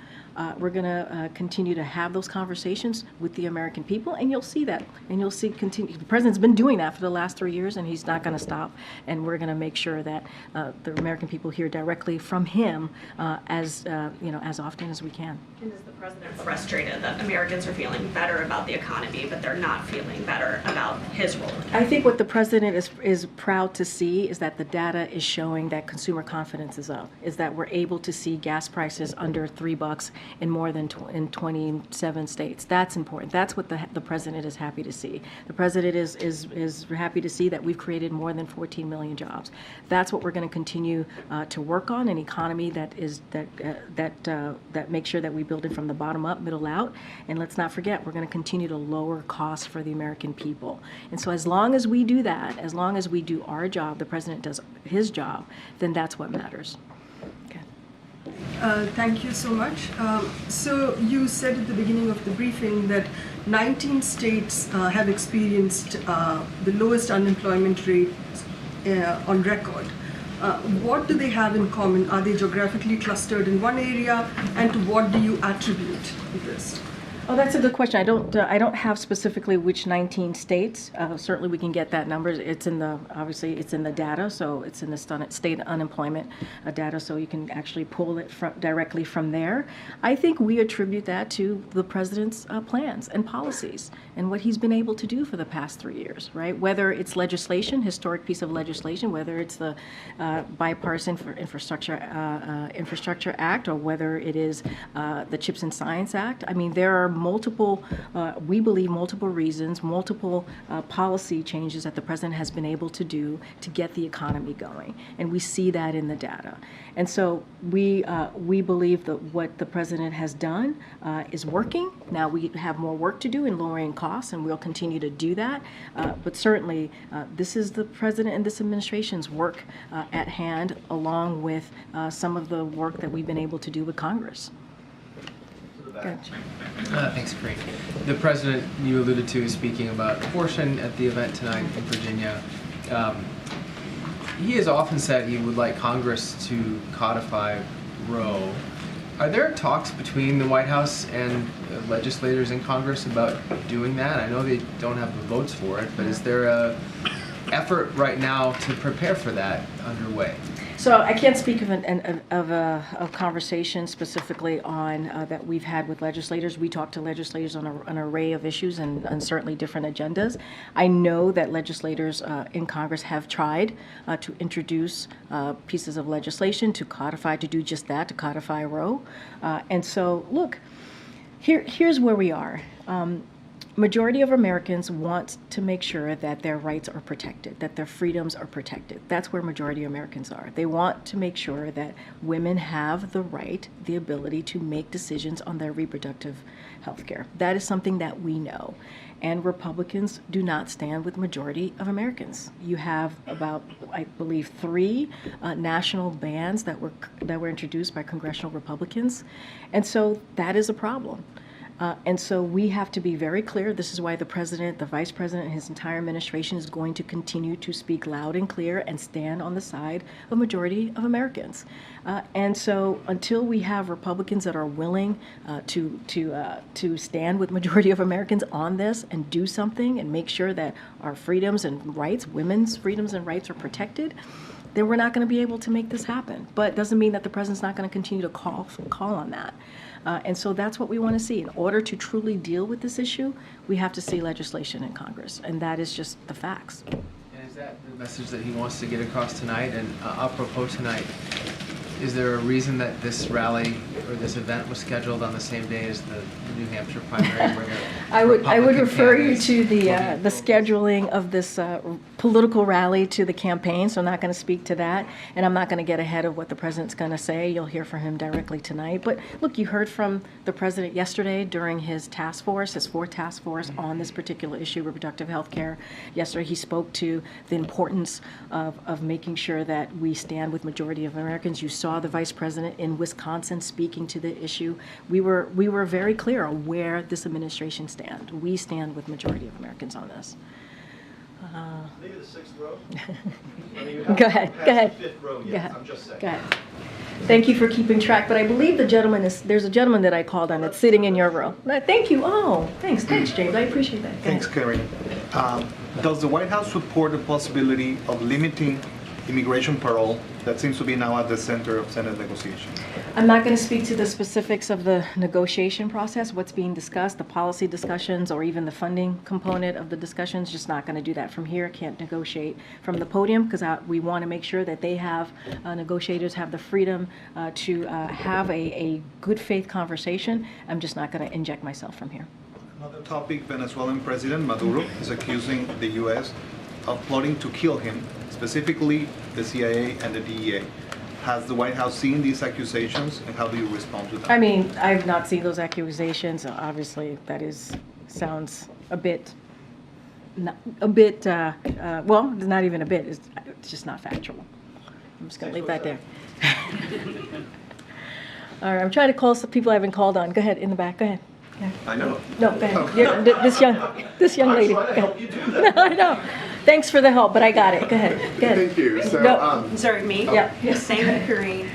We're going to continue to have those conversations with the American people, and you'll see that. And you'll see continue. The president's been doing that for the last 3 years, and he's not going to stop. And we're going to make sure that the American people hear directly from him as often as we can. And is the president frustrated that Americans are feeling better about the economy, but they're not feeling better about his role? I think what the president is proud to see is that the data is showing that consumer confidence is up, is that we're able to see gas prices under $3 in more than in 27 states. That's important. That's what the president is happy to see. The president is happy to see that we've created more than 14 million jobs. That's what we're going to continue to work on, an economy that makes sure that we build it from the bottom up, middle out. And let's not forget, we're going to continue to lower costs for the American people. And so as long as we do that, as long as we do our job, the president does his job, then that's what matters. Thank you so much. So you said at the beginning of the briefing that 19 states have experienced the lowest unemployment rate on record. What do they have in common? Are they geographically clustered in one area, and to what do you attribute this? Oh, that's a good question. I don't have specifically which 19 states. Certainly, we can get that number. It's in the, obviously, it's in the data, so it's in the state unemployment data, so you can actually pull it directly from there. I think we attribute that to the president's plans and policies and what he's been able to do for the past 3 years, right? Whether it's legislation, historic piece of legislation, whether it's the bipartisan infrastructure act, or whether it is the CHIPS and Science Act. I mean, there are multiple, we believe multiple reasons, multiple policy changes that the president has been able to do to get the economy going. And we see that in the data. And so we believe that what the president has done is working. Now we have more work to do in lowering costs, and we'll continue to do that. But certainly, this is the president and this administration's work at hand, along with some of the work that we've been able to do with Congress. Gotcha. Thanks, Karine. The president, you alluded to, speaking about abortion at the event tonight in Virginia. He has often said he would like Congress to codify Roe. Are there talks between the White House and legislators in Congress about doing that? I know they don't have the votes for it, but is there a effort right now to prepare for that underway? So I can't speak of a conversation specifically on that we've had with legislators. We talk to legislators on an array of issues and certainly different agendas. I know that legislators in Congress have tried to introduce pieces of legislation to codify, to do just that, to codify Roe. And so, look, here's where we are. Majority of Americans want to make sure that their rights are protected, that their freedoms are protected. That's where majority of Americans are. They want to make sure that women have the right, the ability to make decisions on their reproductive health care. That is something that we know. And Republicans do not stand with majority of Americans. You have about, I believe, 3 national bans that were introduced by congressional Republicans. And so that is a problem. And so we have to be very clear. This is why the president, the vice president, and his entire administration is going to continue to speak loud and clear and stand on the side of majority of Americans. And so until we have Republicans that are willing to stand with majority of Americans on this and do something and make sure that our freedoms and rights, women's freedoms and rights, are protected, then we're not going to be able to make this happen. But it doesn't mean that the president's not going to continue to call on that. And so that's what we want to see. In order to truly deal with this issue, we have to see legislation in Congress, and that is just the facts. And is that the message that he wants to get across tonight? And apropos tonight, is there a reason that this rally or this event was scheduled on the same day as the New Hampshire primary? Where the I would refer you to the scheduling of this political rally to the campaign, so I'm not going to speak to that, and I'm not going to get ahead of what the president's going to say. You'll hear from him directly tonight. But look, you heard from the president yesterday during his task force, his 4th task force on this particular issue, reproductive health care. Yesterday he spoke to the importance of making sure that we stand with majority of Americans. You saw the vice president in Wisconsin speaking to the issue. We were very clear on where this administration stands. We stand with majority of Americans on this. Maybe the 6th row? Go ahead. The 5th row yet. Go ahead. I'm just saying. Go ahead. Thank you for keeping track, but I believe there's a gentleman that I called on that's sitting in your row. Thank you. Oh, thanks, James. I appreciate that. Thanks, Karine. Does the White House support the possibility of limiting immigration parole that seems to be now at the center of Senate negotiations? I'm not going to speak to the specifics of the negotiation process, what's being discussed, the policy discussions, or even the funding component of the discussions. Just not going to do that from here. Can't negotiate from the podium because we want to make sure that they have, negotiators have the freedom to have a good faith conversation. I'm just not going to inject myself from here. Another topic, Venezuelan President Maduro is accusing the U.S. of plotting to kill him, specifically the CIA and the DEA. Has the White House seen these accusations, and how do you respond to them? I mean, I've not seen those accusations. Obviously, that sounds a bit, well, not even a bit. It's just not factual. I'm just going to leave that there. All right, I'm trying to call some people I haven't called on. Go ahead, in the back. Go ahead. Yeah. I know. No, go ahead. This young lady. Go ahead. No, I know. Thanks for the help, but I got it. Go ahead. Thank you. So, no. Sorry, me? Yeah. Same with Karine.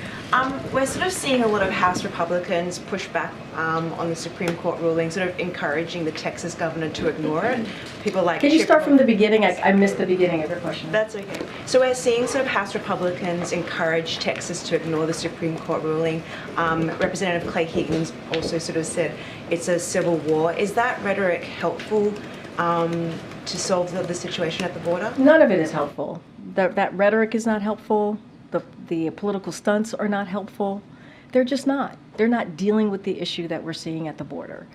We're sort of seeing a lot of House Republicans push back on the Supreme Court ruling, sort of encouraging the Texas governor to ignore it. People like Can you start from the beginning? I missed the beginning of your question. That's okay. So we're seeing sort of House Republicans encourage Texas to ignore the Supreme Court ruling. Representative Clay Higgins also sort of said it's a civil war. Is that rhetoric helpful to solve the situation at the border? None of it is helpful. That rhetoric is not helpful. The political stunts are not helpful. They're just not. They're not dealing with the issue that we're seeing at the border.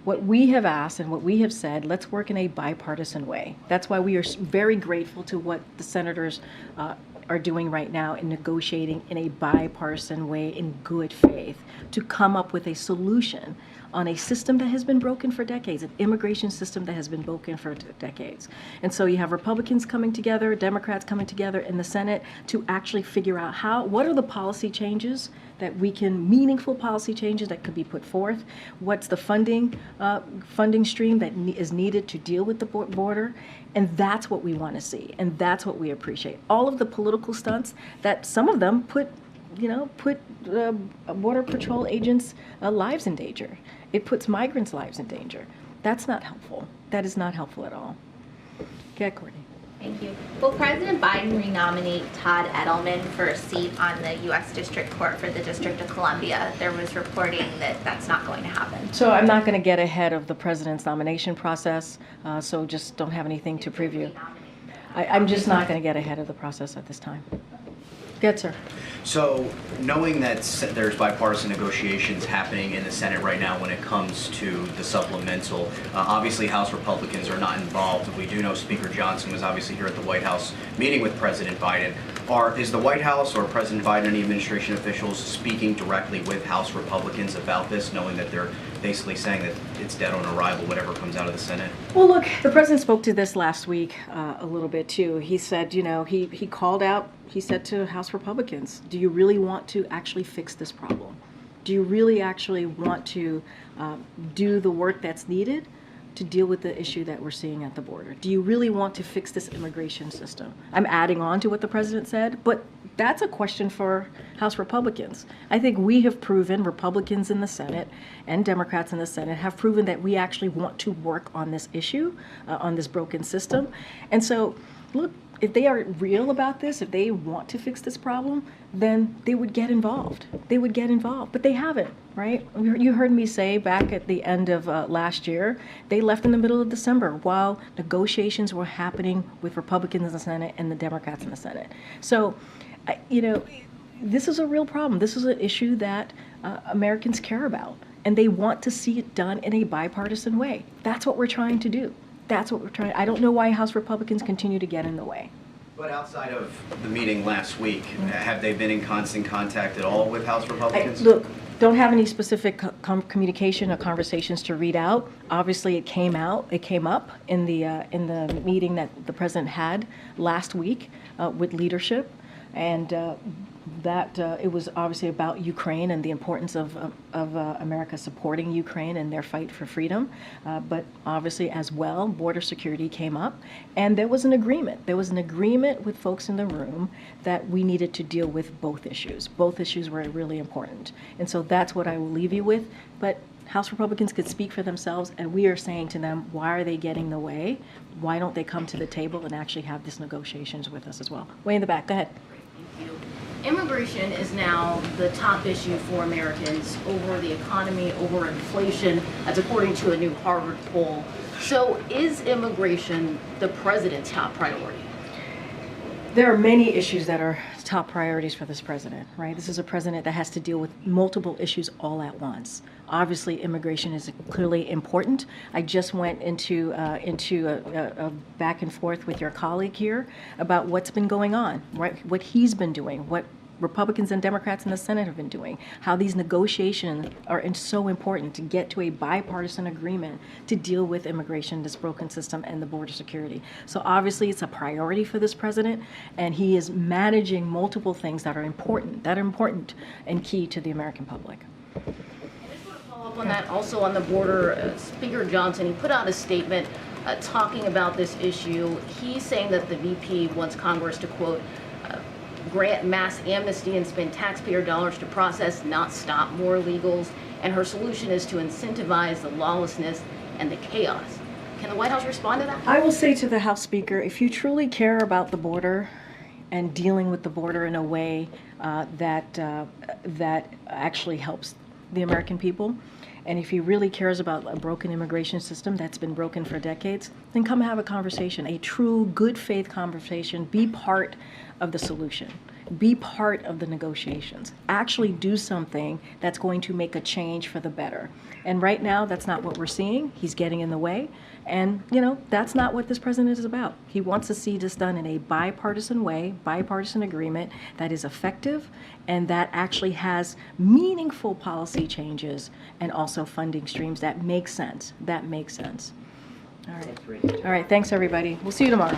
What we have asked and what we have said, let's work in a bipartisan way. That's why we are very grateful to what the senators are doing right now in negotiating in a bipartisan way in good faith to come up with a solution on a system that has been broken for decades, an immigration system that has been broken for decades. And so you have Republicans coming together, Democrats coming together in the Senate to actually figure out what are the policy changes that we can, meaningful policy changes that could be put forth, what's the funding stream that is needed to deal with the border, and that's what we want to see, and that's what we appreciate. All of the political stunts that some of them put Border Patrol agents' lives in danger. It puts migrants' lives in danger. That's not helpful. That is not helpful at all. Okay, Courtney. Thank you. Will President Biden renominate Todd Edelman for a seat on the U.S. District Court for the District of Columbia? There was reporting that that's not going to happen. So I'm not going to get ahead of the president's nomination process, so just don't have anything to preview. I'm just not going to get ahead of the process at this time. Good, sir. So, knowing that there's bipartisan negotiations happening in the Senate right now when it comes to the supplemental, obviously House Republicans are not involved. We do know Speaker Johnson was obviously here at the White House meeting with President Biden. Is the White House or President Biden, any administration officials, speaking directly with House Republicans about this, knowing that they're basically saying that it's dead on arrival, whatever comes out of the Senate? Well, look, the president spoke to this last week a little bit too. He said, he called out, he said to House Republicans, do you really want to actually fix this problem? Do you really actually want to do the work that's needed to deal with the issue that we're seeing at the border? Do you really want to fix this immigration system? I'm adding on to what the president said, but that's a question for House Republicans. I think we have proven, Republicans in the Senate and Democrats in the Senate have proven that we actually want to work on this issue, on this broken system. And so, look, if they are real about this, if they want to fix this problem, then they would get involved. They would get involved, but they haven't, right? You heard me say back at the end of last year, they left in the middle of December while negotiations were happening with Republicans in the Senate and the Democrats in the Senate. So, this is a real problem. This is an issue that Americans care about, and they want to see it done in a bipartisan way. That's what we're trying to do. That's what we're trying. I don't know why House Republicans continue to get in the way. But outside of the meeting last week, have they been in constant contact at all with House Republicans? Look, don't have any specific communication or conversations to read out. Obviously, it came up in the meeting that the president had last week with leadership, and that it was obviously about Ukraine and the importance of America supporting Ukraine and their fight for freedom. But obviously as well, border security came up, and there was an agreement. There was an agreement with folks in the room that we needed to deal with both issues. Both issues were really important. And so that's what I will leave you with. But House Republicans could speak for themselves, and we are saying to them, why are they getting in the way? Why don't they come to the table and actually have these negotiations with us as well? Way in the back, go ahead. Thank you. Immigration is now the top issue for Americans over the economy, over inflation, as according to a new Harvard poll. So is immigration the president's top priority? There are many issues that are top priorities for this president, right? This is a president that has to deal with multiple issues all at once. Obviously, immigration is clearly important. I just went into a back and forth with your colleague here about what's been going on, right? What he's been doing, what Republicans and Democrats in the Senate have been doing, how these negotiations are so important to get to a bipartisan agreement to deal with immigration, this broken system, and the border security. So obviously it's a priority for this president, and he is managing multiple things that are important and key to the American public. Follow up on that, also on the border, Speaker Johnson, he put out a statement talking about this issue. He's saying that the VP wants Congress to, quote, grant mass amnesty and spend taxpayer dollars to process, not stop more illegals. And her solution is to incentivize the lawlessness and the chaos. Can the White House respond to that? I will say to the House Speaker, if you truly care about the border and dealing with the border in a way that actually helps the American people, and if he really cares about a broken immigration system that's been broken for decades, then come have a conversation, a true good faith conversation. Be part of the solution. Be part of the negotiations. Actually do something that's going to make a change for the better. And right now, that's not what we're seeing. He's getting in the way. And, you know, that's not what this president is about. He wants to see this done in a bipartisan way, bipartisan agreement that is effective and that actually has meaningful policy changes and also funding streams that make sense. That make sense. All right. All right. Thanks, everybody. We'll see you tomorrow.